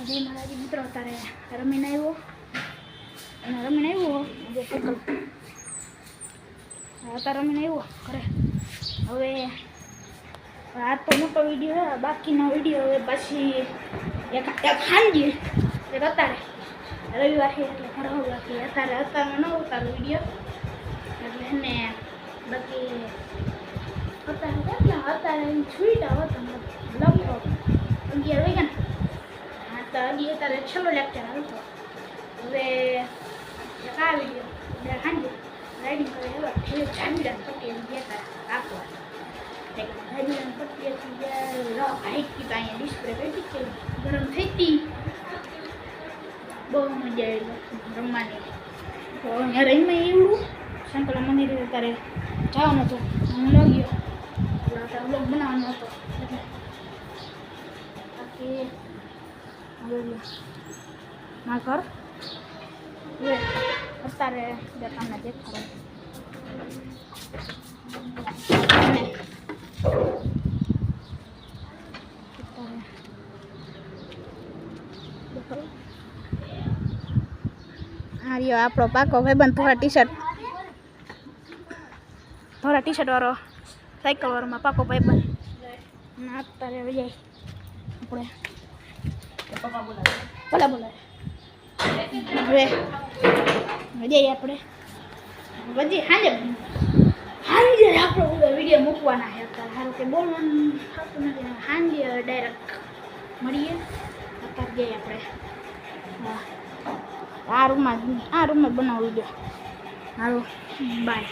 જે મારા મિત્રો અત્યારે રમીને આવ્યો અને રમીને આવ્યો જે પકડ અત્યારે રમીને આવ્યો ઘરે. હવે આ તો મોટો વિડીયો છે, બાકીનો વિડીયો હવે પછી એક ખાંજી એક અત્યારે રવિવાર છે એટલે ભરવા બાકી અત્યારે ન ઉતારો વિડીયો એટલે એને બાકી અત્યારે છૂટા હોતા લગભગ 11 વાગ્યા. હા તો હજી અત્યારે છેલ્લો લેક્ચર આવતો. હવે આ વિડીયો ખાંજી રાઇડિંગ કરે એવા જામીડા પટ્ટી ગયા આપવા જામીડા પટ્ટી હાઈટ કી અહીંયા ડિસ્પ્લે કરી કે ગરમ થઈ હતી. બહુ મજા આવી રમવાની. તો અહીંયા રહીમાં એવું શંકર મંદિરે અત્યારે જવાનો હતો, હું ન ગયો અત્યારે બ્લોગ બનાવવાનો હતો એટલે બાકી હવે મારા ઘર હવે અત્યારે તમને દેખાડો. હા રહ્યો આપણો પાકો ભાઈબંધ થોડા ટી-શર્ટ વાળો સાયકલ વાળોમાં પાકો ભાઈબંધ. અત્યારે હવે જાય આપણે બોલાવે હવે જઈએ આપણે બધી સાંજે આપણો બધો વિડીયો મૂકવાના છે. અત્યારે સારું કે બોલવાનું થતું નથી, સાંજે ડાયરેક્ટ મળીએ. અત્યારે જઈએ આપણે આ રૂમમાં બનાવો વિડીયો. સારું બાય.